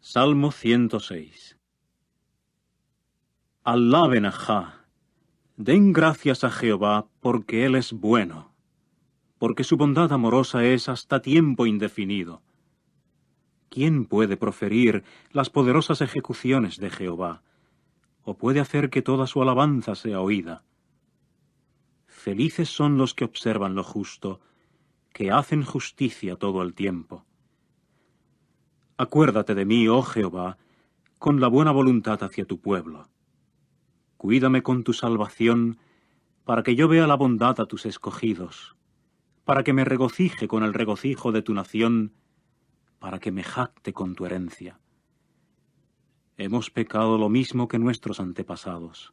Salmo 106. Alaben a Jah, den gracias a Jehová, porque Él es bueno, porque su bondad amorosa es hasta tiempo indefinido. ¿Quién puede proferir las poderosas ejecuciones de Jehová, o puede hacer que toda su alabanza sea oída? Felices son los que observan lo justo, que hacen justicia todo el tiempo. Acuérdate de mí, oh Jehová, con la buena voluntad hacia tu pueblo. Cuídame con tu salvación, para que yo vea la bondad a tus escogidos, para que me regocije con el regocijo de tu nación, para que me jacte con tu herencia. Hemos pecado lo mismo que nuestros antepasados.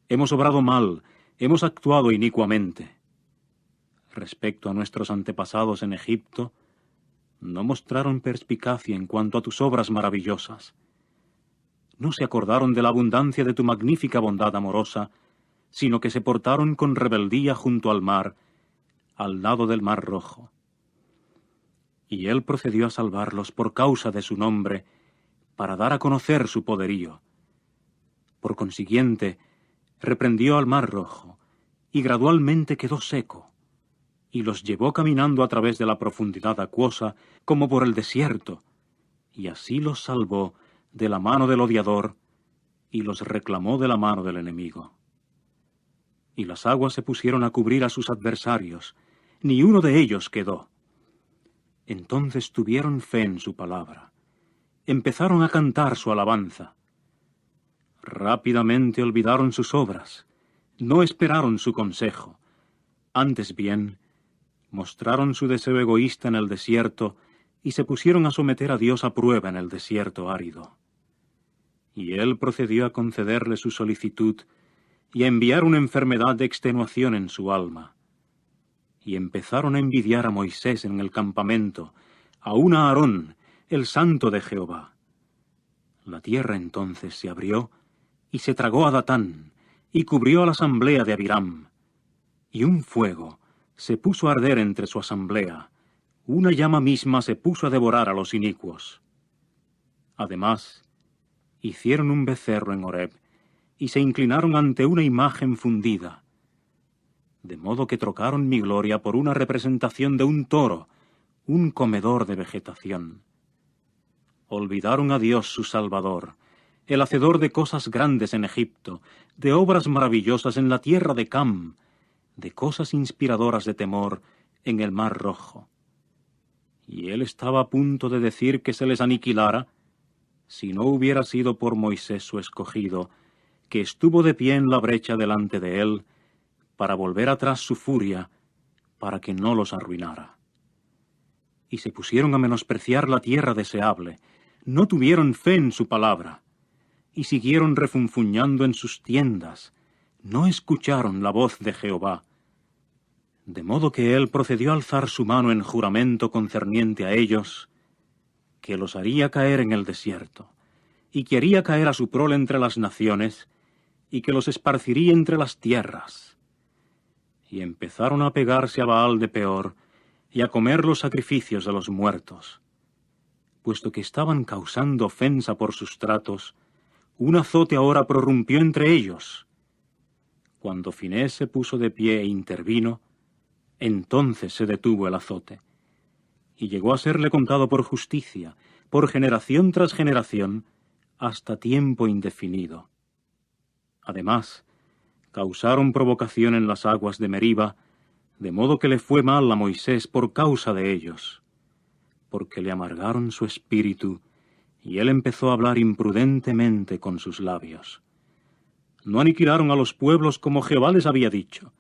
Hemos obrado mal, hemos actuado inicuamente. Respecto a nuestros antepasados en Egipto, no mostraron perspicacia en cuanto a tus obras maravillosas. No se acordaron de la abundancia de tu magnífica bondad amorosa, sino que se portaron con rebeldía junto al mar, al lado del mar Rojo. Y él procedió a salvarlos por causa de su nombre, para dar a conocer su poderío. Por consiguiente, reprendió al mar Rojo, y gradualmente quedó seco, y los llevó caminando a través de la profundidad acuosa, como por el desierto, y así los salvó de la mano del odiador, y los reclamó de la mano del enemigo. Y las aguas se pusieron a cubrir a sus adversarios, ni uno de ellos quedó. Entonces tuvieron fe en su palabra, empezaron a cantar su alabanza. Rápidamente olvidaron sus obras, no esperaron su consejo, antes bien, mostraron su deseo egoísta en el desierto y se pusieron a someter a Dios a prueba en el desierto árido. Y él procedió a concederle su solicitud y a enviar una enfermedad de extenuación en su alma. Y empezaron a envidiar a Moisés en el campamento, aun a Aarón, el santo de Jehová. La tierra entonces se abrió y se tragó a Datán y cubrió a la asamblea de Abiram. Y un fuego se puso a arder entre su asamblea, una llama misma se puso a devorar a los inicuos. Además, hicieron un becerro en Horeb, y se inclinaron ante una imagen fundida, de modo que trocaron mi gloria por una representación de un toro, un comedor de vegetación. Olvidaron a Dios su Salvador, el hacedor de cosas grandes en Egipto, de obras maravillosas en la tierra de Cam, de cosas inspiradoras de temor en el mar Rojo. Y él estaba a punto de decir que se les aniquilara, si no hubiera sido por Moisés su escogido, que estuvo de pie en la brecha delante de él, para volver atrás su furia, para que no los arruinara. Y se pusieron a menospreciar la tierra deseable, no tuvieron fe en su palabra, y siguieron refunfuñando en sus tiendas, no escucharon la voz de Jehová. De modo que él procedió a alzar su mano en juramento concerniente a ellos, que los haría caer en el desierto, y que haría caer a su prole entre las naciones, y que los esparciría entre las tierras. Y empezaron a pegarse a Baal de Peor, y a comer los sacrificios de los muertos. Puesto que estaban causando ofensa por sus tratos, un azote ahora prorrumpió entre ellos. Cuando Finés se puso de pie e intervino, entonces se detuvo el azote, y llegó a serle contado por justicia, por generación tras generación, hasta tiempo indefinido. Además, causaron provocación en las aguas de Meriba, de modo que le fue mal a Moisés por causa de ellos, porque le amargaron su espíritu, y él empezó a hablar imprudentemente con sus labios. No aniquilaron a los pueblos como Jehová les había dicho,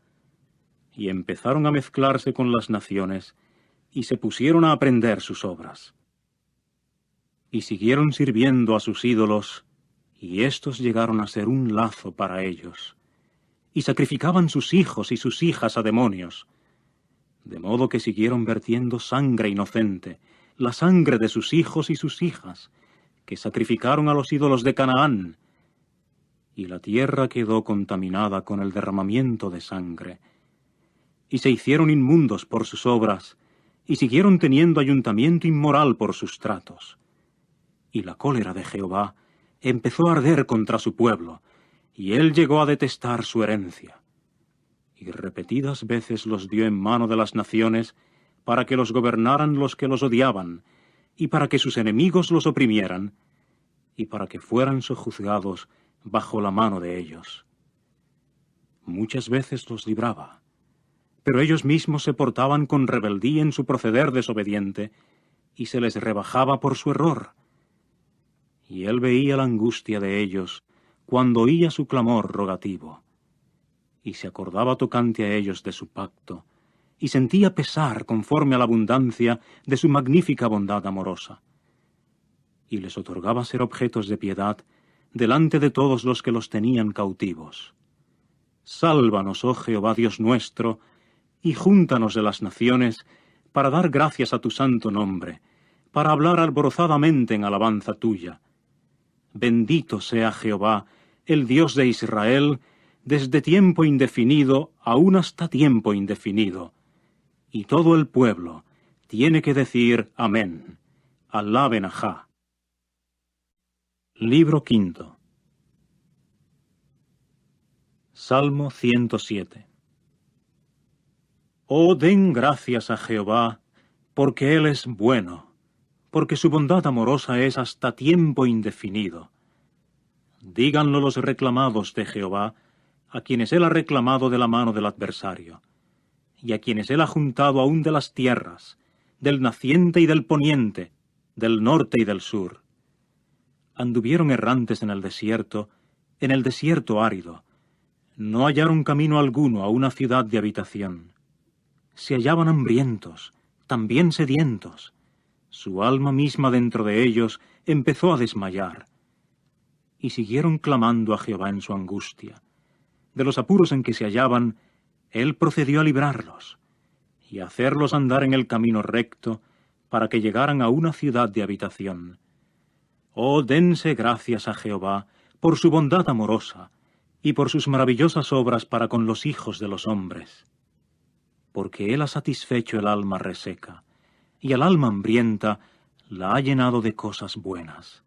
y empezaron a mezclarse con las naciones, y se pusieron a aprender sus obras. Y siguieron sirviendo a sus ídolos, y éstos llegaron a ser un lazo para ellos, y sacrificaban sus hijos y sus hijas a demonios, de modo que siguieron vertiendo sangre inocente, la sangre de sus hijos y sus hijas, que sacrificaron a los ídolos de Canaán, y la tierra quedó contaminada con el derramamiento de sangre, y se hicieron inmundos por sus obras, y siguieron teniendo ayuntamiento inmoral por sus tratos. Y la cólera de Jehová empezó a arder contra su pueblo, y él llegó a detestar su herencia. Y repetidas veces los dio en mano de las naciones, para que los gobernaran los que los odiaban, y para que sus enemigos los oprimieran, y para que fueran sojuzgados bajo la mano de ellos. Muchas veces los libraba, pero ellos mismos se portaban con rebeldía en su proceder desobediente, y se les rebajaba por su error. Y él veía la angustia de ellos cuando oía su clamor rogativo, y se acordaba tocante a ellos de su pacto, y sentía pesar conforme a la abundancia de su magnífica bondad amorosa. Y les otorgaba ser objetos de piedad delante de todos los que los tenían cautivos. Sálvanos, oh Jehová Dios nuestro, y júntanos de las naciones, para dar gracias a tu santo nombre, para hablar alborozadamente en alabanza tuya. Bendito sea Jehová, el Dios de Israel, desde tiempo indefinido aún hasta tiempo indefinido. Y todo el pueblo tiene que decir amén. Alaben a Jah. Libro quinto. Salmo 107. Oh, den gracias a Jehová, porque Él es bueno, porque su bondad amorosa es hasta tiempo indefinido. Díganlo los reclamados de Jehová, a quienes Él ha reclamado de la mano del adversario, y a quienes Él ha juntado aún de las tierras, del naciente y del poniente, del norte y del sur. Anduvieron errantes en el desierto árido. No hallaron camino alguno a una ciudad de habitación. Se hallaban hambrientos, también sedientos. Su alma misma dentro de ellos empezó a desmayar. Y siguieron clamando a Jehová en su angustia. De los apuros en que se hallaban, Él procedió a librarlos, y a hacerlos andar en el camino recto, para que llegaran a una ciudad de habitación. Oh, dense gracias a Jehová por su bondad amorosa, y por sus maravillosas obras para con los hijos de los hombres. Porque Él ha satisfecho el alma reseca, y al alma hambrienta la ha llenado de cosas buenas.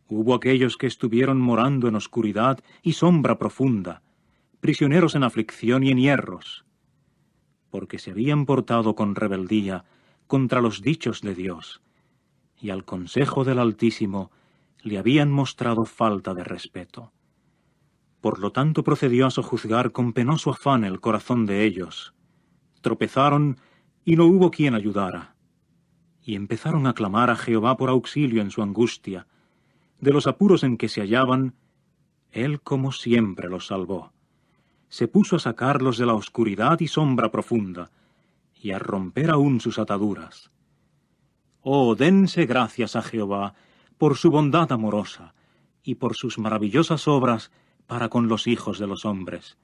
Hubo aquellos que estuvieron morando en oscuridad y sombra profunda, prisioneros en aflicción y en hierros, porque se habían portado con rebeldía contra los dichos de Dios, y al consejo del Altísimo le habían mostrado falta de respeto. Por lo tanto procedió a sojuzgar con penoso afán el corazón de ellos. Tropezaron y no hubo quien ayudara. Y empezaron a clamar a Jehová por auxilio en su angustia. De los apuros en que se hallaban, Él como siempre los salvó. Se puso a sacarlos de la oscuridad y sombra profunda, y a romper aún sus ataduras. Oh, dense gracias a Jehová por su bondad amorosa, y por sus maravillosas obras para con los hijos de los hombres.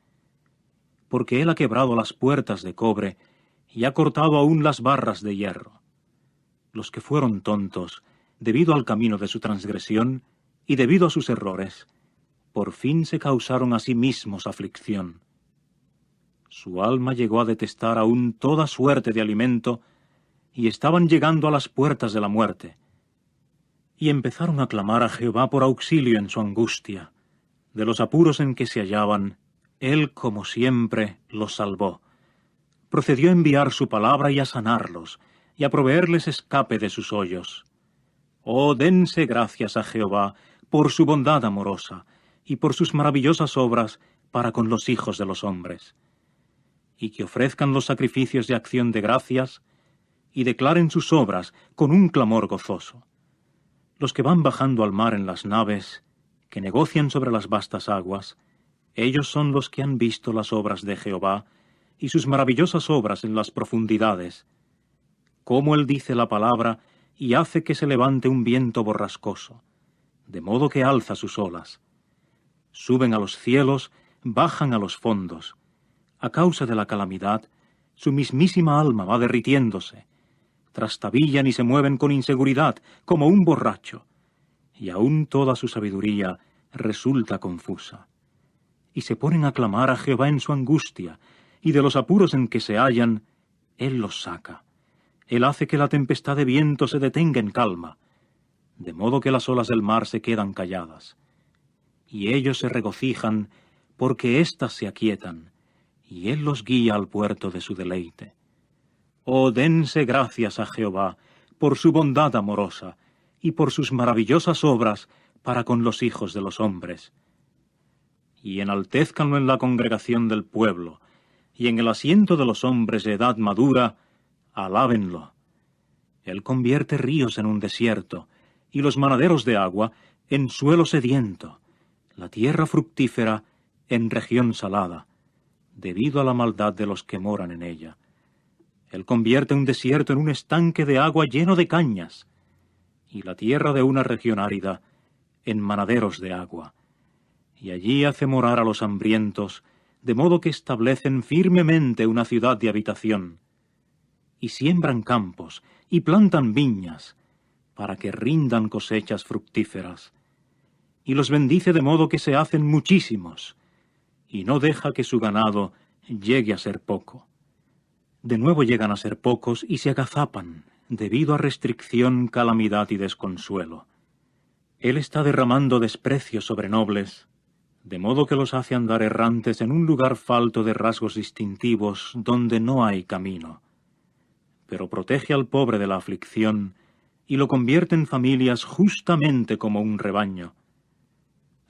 Porque Él ha quebrado las puertas de cobre, y ha cortado aún las barras de hierro. Los que fueron tontos, debido al camino de su transgresión, y debido a sus errores, por fin se causaron a sí mismos aflicción. Su alma llegó a detestar aún toda suerte de alimento, y estaban llegando a las puertas de la muerte. Y empezaron a clamar a Jehová por auxilio en su angustia. De los apuros en que se hallaban, Él, como siempre, los salvó. Procedió a enviar su palabra y a sanarlos, y a proveerles escape de sus hoyos. Oh, dense gracias a Jehová por su bondad amorosa, y por sus maravillosas obras para con los hijos de los hombres. Y que ofrezcan los sacrificios de acción de gracias, y declaren sus obras con un clamor gozoso. Los que van bajando al mar en las naves, que negocian sobre las vastas aguas, ellos son los que han visto las obras de Jehová, y sus maravillosas obras en las profundidades. Cómo Él dice la palabra, y hace que se levante un viento borrascoso, de modo que alza sus olas. Suben a los cielos, bajan a los fondos. A causa de la calamidad, su mismísima alma va derritiéndose. Trastabillan y se mueven con inseguridad, como un borracho, y aún toda su sabiduría resulta confusa. Y se ponen a clamar a Jehová en su angustia, y de los apuros en que se hallan, Él los saca. Él hace que la tempestad de viento se detenga en calma. De de modo que las olas del mar se quedan calladas. Y ellos se regocijan, porque éstas se aquietan, y él los guía al puerto de su deleite. Oh, dense gracias a Jehová, por su bondad amorosa, y por sus maravillosas obras para con los hijos de los hombres. Y enaltézcanlo en la congregación del pueblo, y en el asiento de los hombres de edad madura, alábenlo. Él convierte ríos en un desierto, y los manaderos de agua en suelo sediento, la tierra fructífera en región salada, debido a la maldad de los que moran en ella. Él convierte un desierto en un estanque de agua lleno de cañas, y la tierra de una región árida en manaderos de agua. Y allí hace morar a los hambrientos, de modo que establecen firmemente una ciudad de habitación, y siembran campos, y plantan viñas, para que rindan cosechas fructíferas. Y los bendice de modo que se hacen muchísimos, y no deja que su ganado llegue a ser poco. De nuevo llegan a ser pocos y se agazapan, debido a restricción, calamidad y desconsuelo. Él está derramando desprecio sobre nobles, de modo que los hace andar errantes en un lugar falto de rasgos distintivos donde no hay camino. Pero protege al pobre de la aflicción y lo convierte en familias justamente como un rebaño.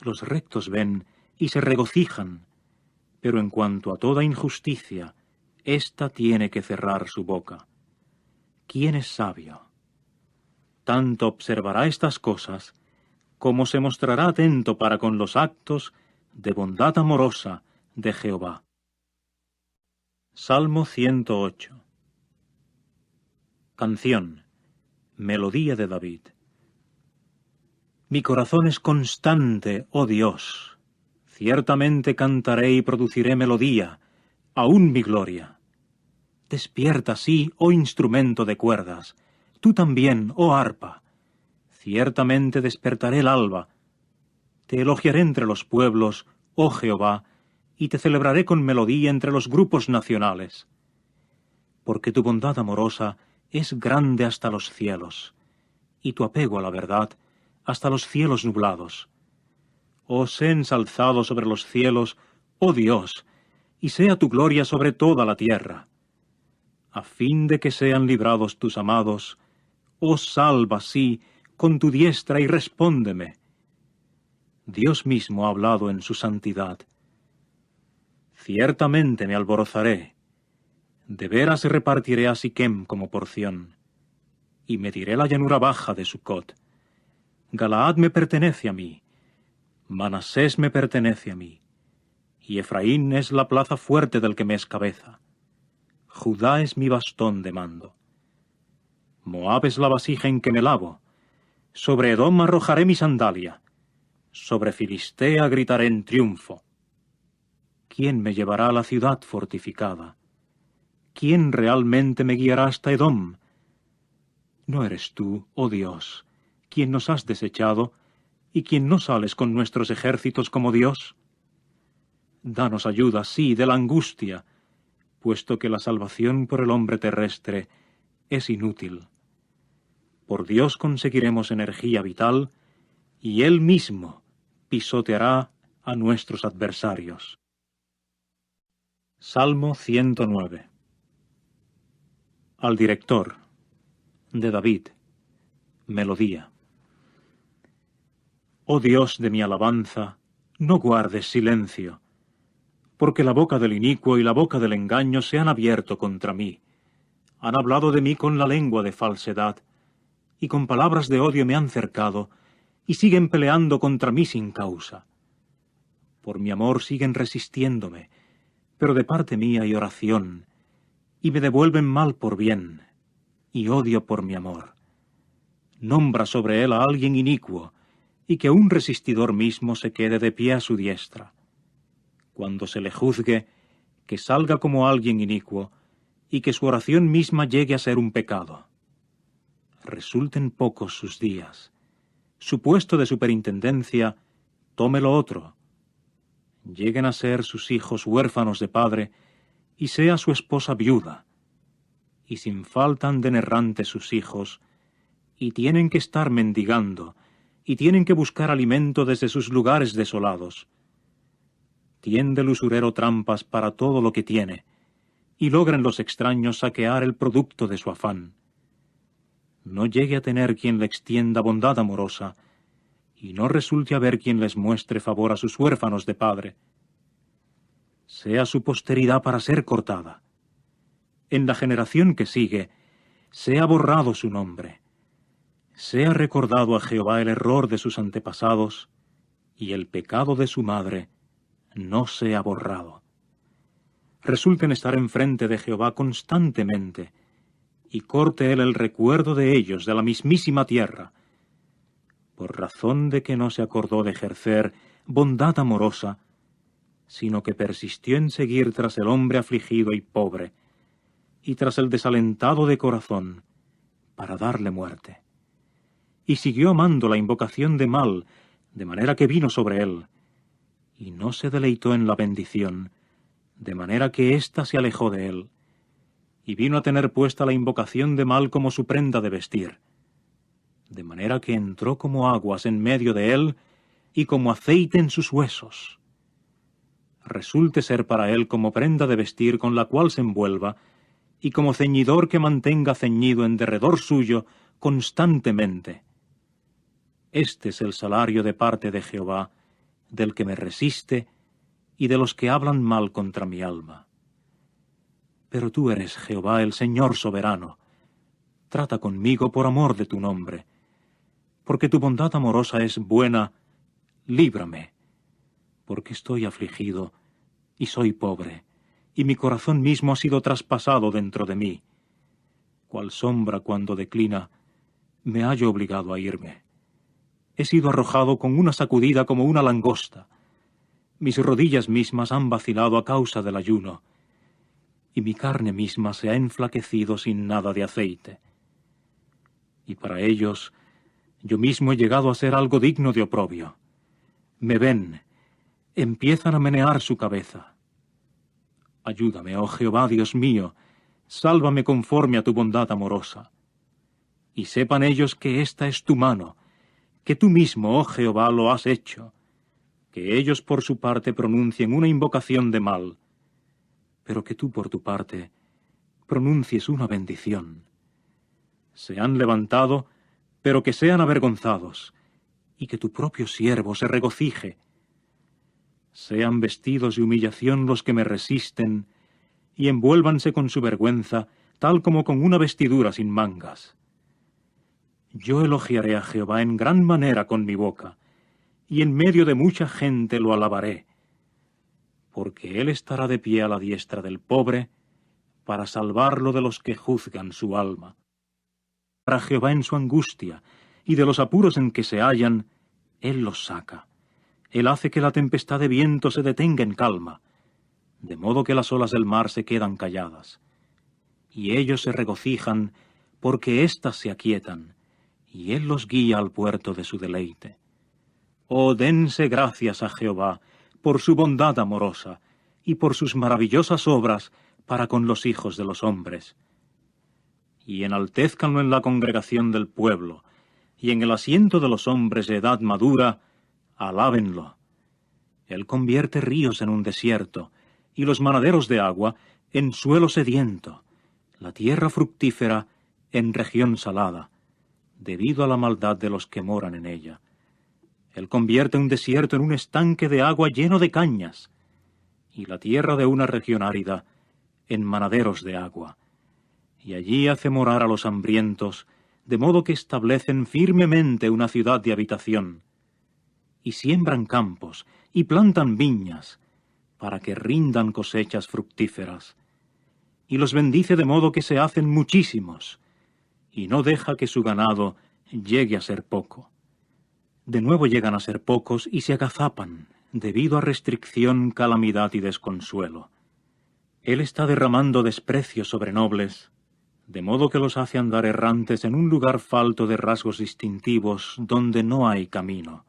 Los rectos ven y se regocijan, pero en cuanto a toda injusticia, ésta tiene que cerrar su boca. ¿Quién es sabio? Tanto observará estas cosas, como se mostrará atento para con los actos de bondad amorosa de Jehová. Salmo 108. Canción. Melodía de David. Mi corazón es constante, oh Dios. Ciertamente cantaré y produciré melodía, aún mi gloria. Despierta, sí, oh instrumento de cuerdas, tú también, oh arpa. Ciertamente despertaré el alba. Te elogiaré entre los pueblos, oh Jehová, y te celebraré con melodía entre los grupos nacionales. Porque tu bondad amorosa es grande hasta los cielos, y tu apego a la verdad hasta los cielos nublados. Oh, sé ensalzado sobre los cielos, oh Dios, y sea tu gloria sobre toda la tierra. A fin de que sean librados tus amados, oh salva, sí, con tu diestra y respóndeme. Dios mismo ha hablado en su santidad. Ciertamente me alborozaré, de veras repartiré a Siquem como porción, y mediré la llanura baja de Sucot. Galaad me pertenece a mí, Manasés me pertenece a mí, y Efraín es la plaza fuerte del que me es cabeza. Judá es mi bastón de mando. Moab es la vasija en que me lavo. Sobre Edom arrojaré mi sandalia. Sobre Filistea gritaré en triunfo. ¿Quién me llevará a la ciudad fortificada? ¿Quién realmente me guiará hasta Edom? ¿No eres tú, oh Dios, quien nos has desechado y quien no sales con nuestros ejércitos como Dios? Danos ayuda, sí, de la angustia, puesto que la salvación por el hombre terrestre es inútil. Por Dios conseguiremos energía vital, y Él mismo pisoteará a nuestros adversarios. Salmo 109. Al director, de David, melodía. Oh Dios de mi alabanza, no guardes silencio, porque la boca del inicuo y la boca del engaño se han abierto contra mí. Han hablado de mí con la lengua de falsedad, y con palabras de odio me han cercado, y siguen peleando contra mí sin causa. Por mi amor siguen resistiéndome, pero de parte mía hay oración, y me devuelven mal por bien, y odio por mi amor. Nombra sobre él a alguien inicuo, y que un resistidor mismo se quede de pie a su diestra. Cuando se le juzgue, que salga como alguien inicuo, y que su oración misma llegue a ser un pecado. Resulten pocos sus días. Su puesto de superintendencia, tómelo otro. Lleguen a ser sus hijos huérfanos de padre, y sea su esposa viuda. Y sin falta anden errantes sus hijos, y tienen que estar mendigando, y tienen que buscar alimento desde sus lugares desolados. Tiende el usurero trampas para todo lo que tiene, y logran los extraños saquear el producto de su afán. No llegue a tener quien le extienda bondad amorosa, y no resulte haber quien les muestre favor a sus huérfanos de padre. Sea su posteridad para ser cortada. En la generación que sigue, sea borrado su nombre. Sea recordado a Jehová el error de sus antepasados, y el pecado de su madre no sea borrado. Resulten estar enfrente de Jehová constantemente, y corte él el recuerdo de ellos de la mismísima tierra, por razón de que no se acordó de ejercer bondad amorosa, sino que persistió en seguir tras el hombre afligido y pobre, y tras el desalentado de corazón, para darle muerte. Y siguió amando la invocación de mal, de manera que vino sobre él, y no se deleitó en la bendición, de manera que ésta se alejó de él, y vino a tener puesta la invocación de mal como su prenda de vestir, de manera que entró como aguas en medio de él, y como aceite en sus huesos. Resulte ser para él como prenda de vestir con la cual se envuelva, y como ceñidor que mantenga ceñido en derredor suyo constantemente. Este es el salario de parte de Jehová, del que me resiste, y de los que hablan mal contra mi alma. Pero tú eres Jehová el Señor soberano. Trata conmigo por amor de tu nombre. Porque tu bondad amorosa es buena, líbrame. Porque estoy afligido, y soy pobre, y mi corazón mismo ha sido traspasado dentro de mí. Cual sombra cuando declina, me hallo obligado a irme. He sido arrojado con una sacudida como una langosta. Mis rodillas mismas han vacilado a causa del ayuno, y mi carne misma se ha enflaquecido sin nada de aceite. Y para ellos, yo mismo he llegado a ser algo digno de oprobio. Me ven, empiezan a menear su cabeza. Ayúdame, oh Jehová, Dios mío, sálvame conforme a tu bondad amorosa. Y sepan ellos que esta es tu mano, que tú mismo, oh Jehová, lo has hecho, que ellos por su parte pronuncien una invocación de mal, pero que tú por tu parte pronuncies una bendición. Se han levantado, pero que sean avergonzados, y que tu propio siervo se regocije. Sean vestidos de humillación los que me resisten, y envuélvanse con su vergüenza, tal como con una vestidura sin mangas. Yo elogiaré a Jehová en gran manera con mi boca, y en medio de mucha gente lo alabaré, porque él estará de pie a la diestra del pobre, para salvarlo de los que juzgan su alma. Para Jehová en su angustia, y de los apuros en que se hallan, él los saca. Él hace que la tempestad de viento se detenga en calma, de modo que las olas del mar se quedan calladas. Y ellos se regocijan, porque éstas se aquietan, y él los guía al puerto de su deleite. Oh, dense gracias a Jehová, por su bondad amorosa, y por sus maravillosas obras para con los hijos de los hombres. Y enaltézcanlo en la congregación del pueblo, y en el asiento de los hombres de edad madura, alábenlo. Él convierte ríos en un desierto, y los manaderos de agua en suelo sediento, la tierra fructífera en región salada, debido a la maldad de los que moran en ella. Él convierte un desierto en un estanque de agua lleno de cañas, y la tierra de una región árida en manaderos de agua. Y allí hace morar a los hambrientos, de modo que establecen firmemente una ciudad de habitación. Y siembran campos, y plantan viñas, para que rindan cosechas fructíferas. Y los bendice de modo que se hacen muchísimos, y no deja que su ganado llegue a ser poco. De nuevo llegan a ser pocos y se agazapan, debido a restricción, calamidad y desconsuelo. Él está derramando desprecio sobre nobles, de modo que los hace andar errantes en un lugar falto de rasgos distintivos donde no hay camino.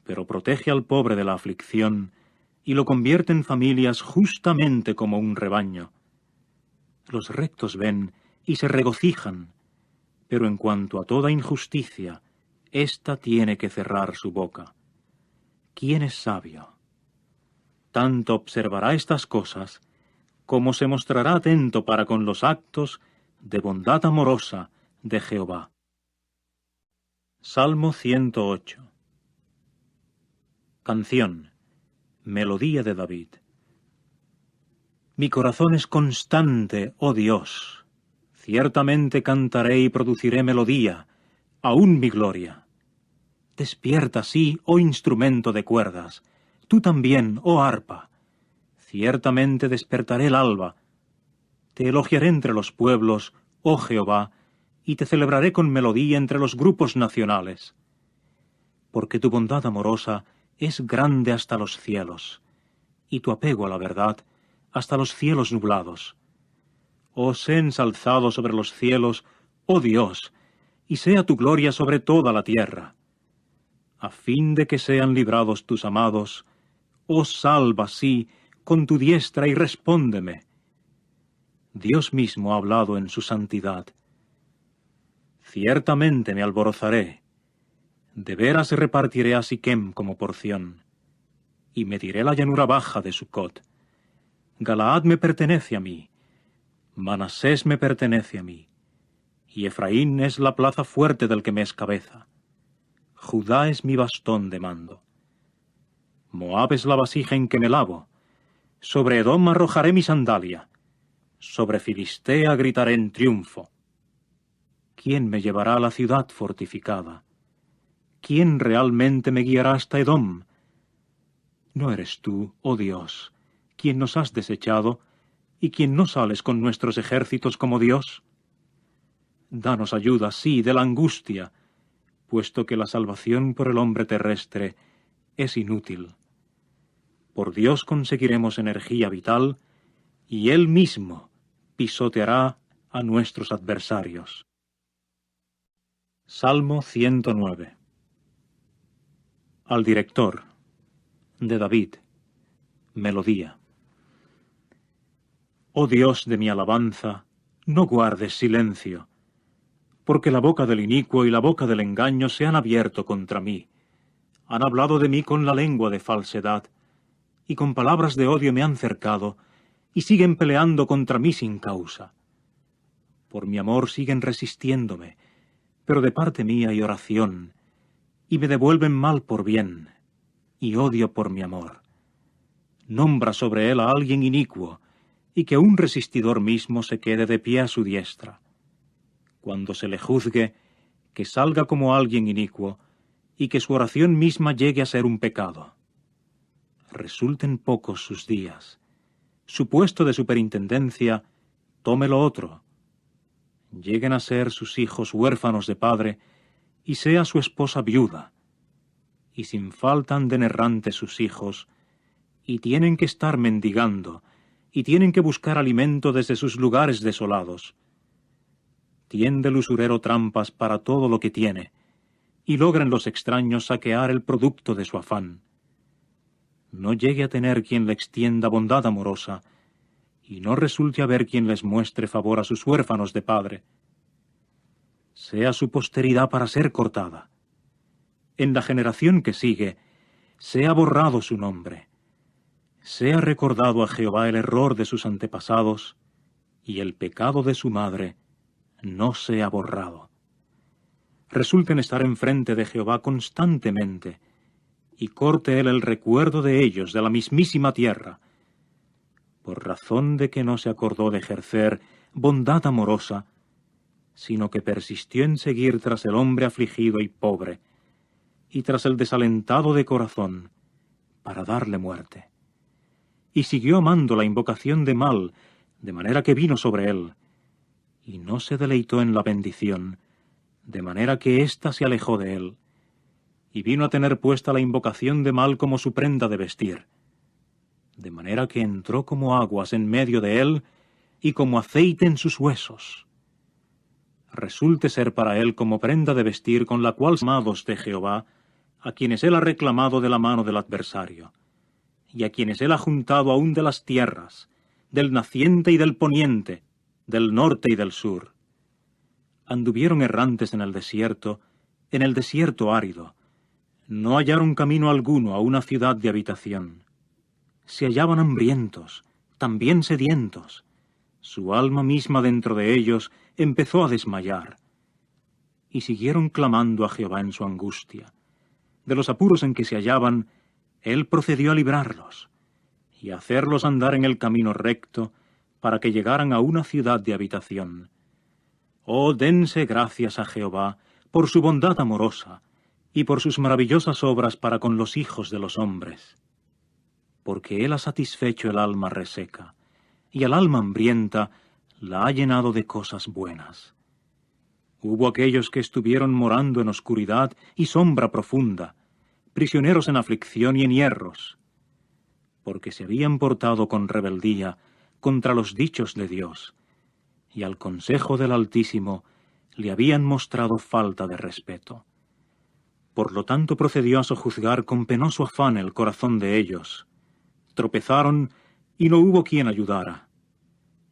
Pero protege al pobre de la aflicción y lo convierte en familias justamente como un rebaño. Los rectos ven y se regocijan, pero en cuanto a toda injusticia, ésta tiene que cerrar su boca. ¿Quién es sabio? Tanto observará estas cosas, como se mostrará atento para con los actos de bondad amorosa de Jehová. Salmo 108. Canción. Melodía de David. Mi corazón es constante, oh Dios. Ciertamente cantaré y produciré melodía, aún mi gloria. Despierta, sí, oh instrumento de cuerdas, tú también, oh arpa. Ciertamente despertaré el alba. Te elogiaré entre los pueblos, oh Jehová, y te celebraré con melodía entre los grupos nacionales. Porque tu bondad amorosa es grande hasta los cielos, y tu apego a la verdad hasta los cielos nublados. Oh, sé ensalzado sobre los cielos, oh Dios, y sea tu gloria sobre toda la tierra. A fin de que sean librados tus amados, oh salva, sí, con tu diestra y respóndeme. Dios mismo ha hablado en su santidad. Ciertamente me alborozaré, de veras repartiré a Siquem como porción, y mediré la llanura baja de Sucot. Galaad me pertenece a mí, Manasés me pertenece a mí, y Efraín es la plaza fuerte del que me es cabeza. Judá es mi bastón de mando. Moab es la vasija en que me lavo. Sobre Edom arrojaré mi sandalia. Sobre Filistea gritaré en triunfo. ¿Quién me llevará a la ciudad fortificada? ¿Quién realmente me guiará hasta Edom? ¿No eres tú, oh Dios, quien nos has desechado, y quien no sales con nuestros ejércitos como Dios? Danos ayuda, sí, de la angustia, puesto que la salvación por el hombre terrestre es inútil. Por Dios conseguiremos energía vital, y Él mismo pisoteará a nuestros adversarios. Salmo 109. Al director, de David, melodía. Oh Dios de mi alabanza, no guardes silencio, porque la boca del inicuo y la boca del engaño se han abierto contra mí. Han hablado de mí con la lengua de falsedad, y con palabras de odio me han cercado, y siguen peleando contra mí sin causa. Por mi amor siguen resistiéndome, pero de parte mía hay oración, y me devuelven mal por bien, y odio por mi amor. Nombra sobre él a alguien inicuo, y que un resistidor mismo se quede de pie a su diestra. Cuando se le juzgue, que salga como alguien inicuo, y que su oración misma llegue a ser un pecado. Resulten pocos sus días. Su puesto de superintendencia, tómelo otro. Lleguen a ser sus hijos huérfanos de padre, y sea su esposa viuda. Y sin falta anden errantes sus hijos, y tienen que estar mendigando, y tienen que buscar alimento desde sus lugares desolados. Tiende el usurero trampas para todo lo que tiene, y logran los extraños saquear el producto de su afán. No llegue a tener quien le extienda bondad amorosa, y no resulte haber quien les muestre favor a sus huérfanos de padre. Sea su posteridad para ser cortada. En la generación que sigue, sea borrado su nombre. Sea recordado a Jehová el error de sus antepasados, y el pecado de su madre no sea borrado. Resulten estar enfrente de Jehová constantemente, y corte él el recuerdo de ellos de la mismísima tierra, por razón de que no se acordó de ejercer bondad amorosa, sino que persistió en seguir tras el hombre afligido y pobre, y tras el desalentado de corazón, para darle muerte. Y siguió amando la invocación de mal, de manera que vino sobre él, y no se deleitó en la bendición, de manera que ésta se alejó de él, y vino a tener puesta la invocación de mal como su prenda de vestir, de manera que entró como aguas en medio de él, y como aceite en sus huesos. Resulte ser para él como prenda de vestir con la cual amados de Jehová, a quienes él ha reclamado de la mano del adversario, y a quienes él ha juntado aún de las tierras, del naciente y del poniente, del norte y del sur. Anduvieron errantes en el desierto árido. No hallaron camino alguno a una ciudad de habitación. Se hallaban hambrientos, también sedientos. Su alma misma dentro de ellos empezó a desmayar. Y siguieron clamando a Jehová en su angustia. De los apuros en que se hallaban, Él procedió a librarlos y a hacerlos andar en el camino recto para que llegaran a una ciudad de habitación. Oh, dense gracias a Jehová por su bondad amorosa y por sus maravillosas obras para con los hijos de los hombres. Porque Él ha satisfecho el alma reseca, y al alma hambrienta la ha llenado de cosas buenas. Hubo aquellos que estuvieron morando en oscuridad y sombra profunda, prisioneros en aflicción y en hierros, porque se habían portado con rebeldía contra los dichos de Dios, y al consejo del Altísimo le habían mostrado falta de respeto. Por lo tanto procedió a sojuzgar con penoso afán el corazón de ellos. Tropezaron y no hubo quien ayudara.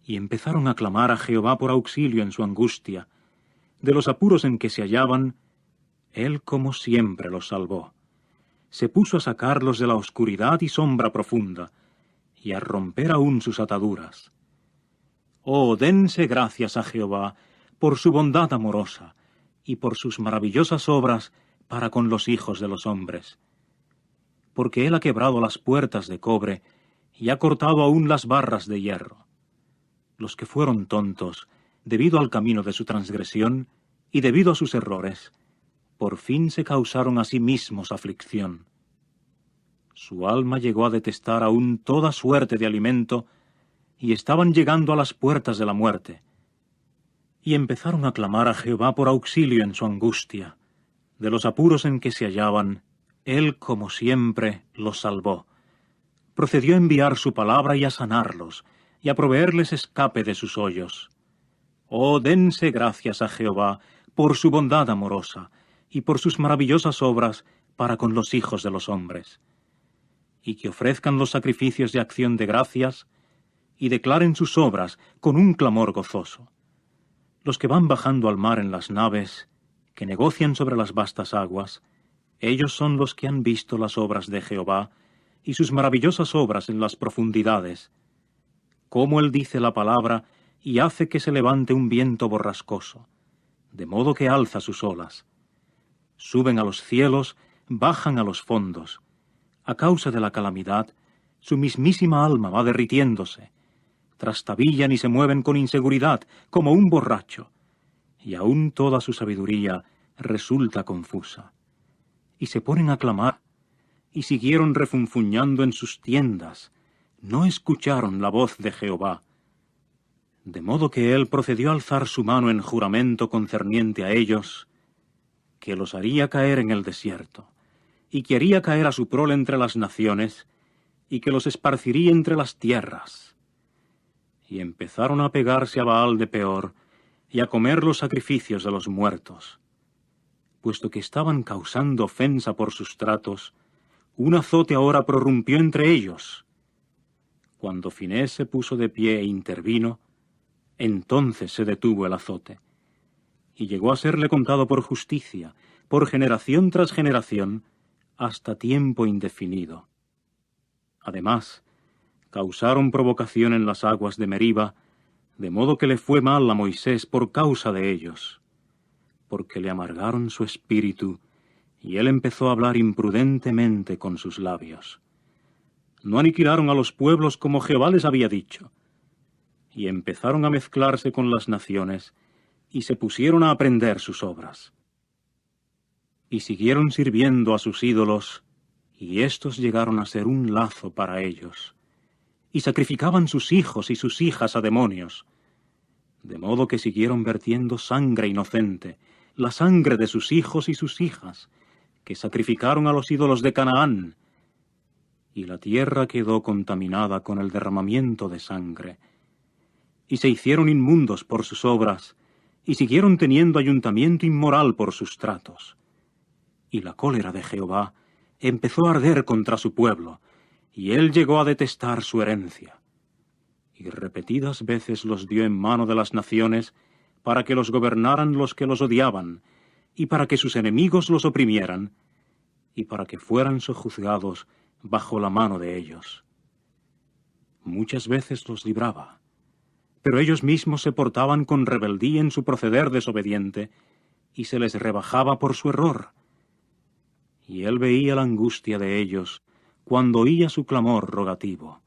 Y empezaron a clamar a Jehová por auxilio en su angustia. De los apuros en que se hallaban, Él como siempre los salvó. Se puso a sacarlos de la oscuridad y sombra profunda, y a romper aún sus ataduras. Oh, dense gracias a Jehová por su bondad amorosa, y por sus maravillosas obras para con los hijos de los hombres. Porque Él ha quebrado las puertas de cobre, y ha cortado aún las barras de hierro. Los que fueron tontos, debido al camino de su transgresión, y debido a sus errores, por fin se causaron a sí mismos aflicción. Su alma llegó a detestar aún toda suerte de alimento, y estaban llegando a las puertas de la muerte. Y empezaron a clamar a Jehová por auxilio en su angustia. De los apuros en que se hallaban, Él, como siempre, los salvó. Procedió a enviar su palabra y a sanarlos, y a proveerles escape de sus hoyos. Oh, dense gracias a Jehová por su bondad amorosa, y por sus maravillosas obras para con los hijos de los hombres. Y que ofrezcan los sacrificios de acción de gracias, y declaren sus obras con un clamor gozoso. Los que van bajando al mar en las naves, que negocian sobre las vastas aguas, ellos son los que han visto las obras de Jehová, y sus maravillosas obras en las profundidades. Cómo Él dice la palabra, y hace que se levante un viento borrascoso, de modo que alza sus olas. Suben a los cielos, bajan a los fondos. A causa de la calamidad, su mismísima alma va derritiéndose. Trastabillan y se mueven con inseguridad, como un borracho, y aún toda su sabiduría resulta confusa. Y se ponen a clamar, y siguieron refunfuñando en sus tiendas. No escucharon la voz de Jehová. De modo que Él procedió a alzar su mano en juramento concerniente a ellos, que los haría caer en el desierto, y que haría caer a su prole entre las naciones, y que los esparciría entre las tierras. Y empezaron a pegarse a Baal de Peor, y a comer los sacrificios de los muertos. Puesto que estaban causando ofensa por sus tratos, un azote ahora prorrumpió entre ellos. Cuando Finés se puso de pie e intervino, entonces se detuvo el azote, y llegó a serle contado por justicia, por generación tras generación, hasta tiempo indefinido. Además, causaron provocación en las aguas de Meriba, de modo que le fue mal a Moisés por causa de ellos, porque le amargaron su espíritu, y él empezó a hablar imprudentemente con sus labios. No aniquilaron a los pueblos como Jehová les había dicho, y empezaron a mezclarse con las naciones, y se pusieron a aprender sus obras. Y siguieron sirviendo a sus ídolos, y éstos llegaron a ser un lazo para ellos, y sacrificaban sus hijos y sus hijas a demonios, de modo que siguieron vertiendo sangre inocente, la sangre de sus hijos y sus hijas, que sacrificaron a los ídolos de Canaán, y la tierra quedó contaminada con el derramamiento de sangre. Y se hicieron inmundos por sus obras, y siguieron teniendo ayuntamiento inmoral por sus tratos. Y la cólera de Jehová empezó a arder contra su pueblo, y él llegó a detestar su herencia. Y repetidas veces los dio en mano de las naciones, para que los gobernaran los que los odiaban, y para que sus enemigos los oprimieran, y para que fueran sojuzgados bajo la mano de ellos. Muchas veces los libraba, pero ellos mismos se portaban con rebeldía en su proceder desobediente, y se les rebajaba por su error. Y él veía la angustia de ellos cuando oía su clamor rogativo,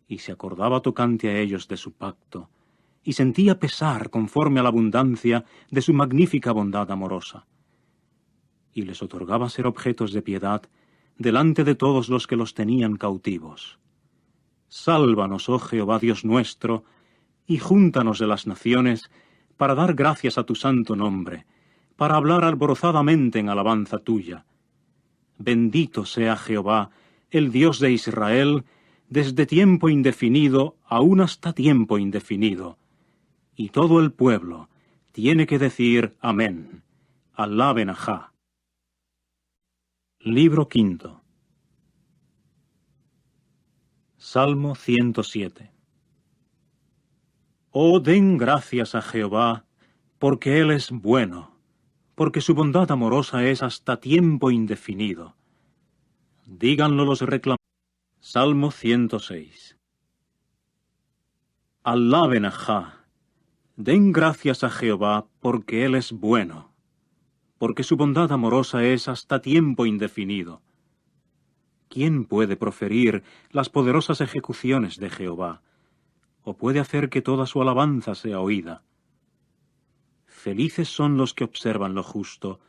y se acordaba tocante a ellos de su pacto, y sentía pesar conforme a la abundancia de su magnífica bondad amorosa, y les otorgaba ser objetos de piedad delante de todos los que los tenían cautivos. Sálvanos, oh Jehová Dios nuestro, y júntanos de las naciones, para dar gracias a tu santo nombre, para hablar alborozadamente en alabanza tuya. Bendito sea Jehová, el Dios de Israel, desde tiempo indefinido aún hasta tiempo indefinido. Y todo el pueblo tiene que decir amén. Alaben a Jah. Libro quinto. Salmo 107. Oh, den gracias a Jehová, porque Él es bueno, porque su bondad amorosa es hasta tiempo indefinido. Díganlo los reclamadores. Salmo 106. Alaben a Jah. Den gracias a Jehová, porque Él es bueno, porque su bondad amorosa es hasta tiempo indefinido. ¿Quién puede proferir las poderosas ejecuciones de Jehová, o puede hacer que toda su alabanza sea oída? Felices son los que observan lo justo,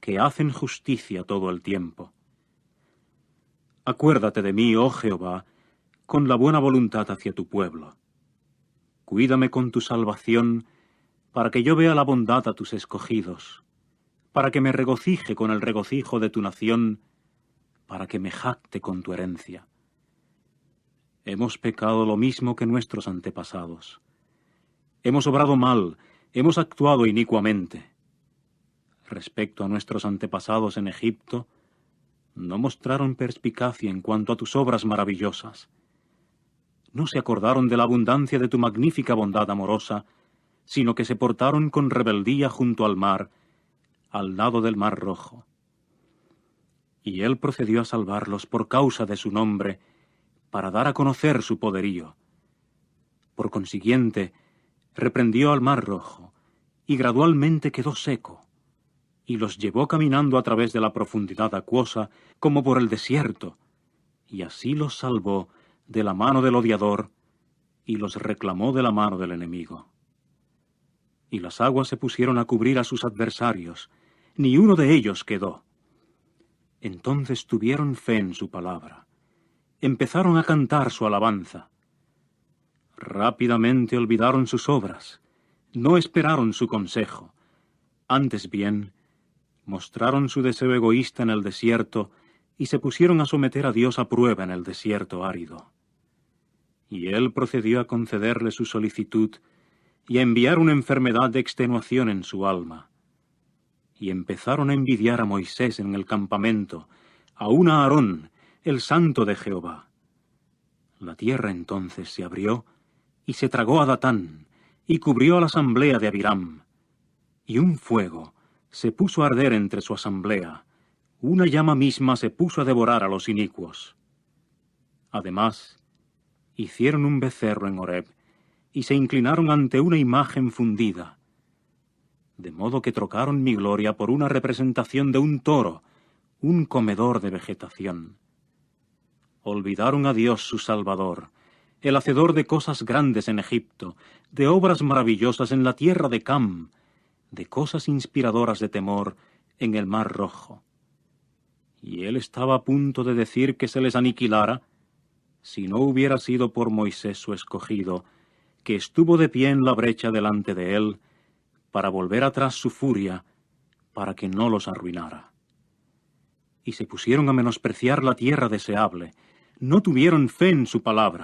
que hacen justicia todo el tiempo. Acuérdate de mí, oh Jehová, con la buena voluntad hacia tu pueblo. Cuídame con tu salvación, para que yo vea la bondad a tus escogidos, para que me regocije con el regocijo de tu nación, para que me jacte con tu herencia. Hemos pecado lo mismo que nuestros antepasados. Hemos obrado mal, hemos actuado inicuamente. Respecto a nuestros antepasados en Egipto, no mostraron perspicacia en cuanto a tus obras maravillosas. No se acordaron de la abundancia de tu magnífica bondad amorosa, sino que se portaron con rebeldía junto al mar, al lado del mar Rojo. Y él procedió a salvarlos por causa de su nombre, para dar a conocer su poderío. Por consiguiente, reprendió al mar Rojo, y gradualmente quedó seco, y los llevó caminando a través de la profundidad acuosa, como por el desierto, y así los salvó de la mano del odiador, y los reclamó de la mano del enemigo. Y las aguas se pusieron a cubrir a sus adversarios, ni uno de ellos quedó. Entonces tuvieron fe en su palabra, empezaron a cantar su alabanza. Rápidamente olvidaron sus obras, no esperaron su consejo, antes bien, mostraron su deseo egoísta en el desierto, y se pusieron a someter a Dios a prueba en el desierto árido. Y él procedió a concederle su solicitud, y a enviar una enfermedad de extenuación en su alma. Y empezaron a envidiar a Moisés en el campamento, aun a Aarón, el santo de Jehová. La tierra entonces se abrió, y se tragó a Datán, y cubrió a la asamblea de Abiram. Y un fuego se puso a arder entre su asamblea, una llama misma se puso a devorar a los inicuos. Además, hicieron un becerro en Horeb, y se inclinaron ante una imagen fundida, de modo que trocaron mi gloria por una representación de un toro, un comedor de vegetación. Olvidaron a Dios su Salvador, el hacedor de cosas grandes en Egipto, de obras maravillosas en la tierra de Cam, de cosas inspiradoras de temor en el mar Rojo. Y él estaba a punto de decir que se les aniquilara, si no hubiera sido por Moisés su escogido, que estuvo de pie en la brecha delante de él, para volver atrás su furia, para que no los arruinara. Y se pusieron a menospreciar la tierra deseable, no tuvieron fe en su palabra.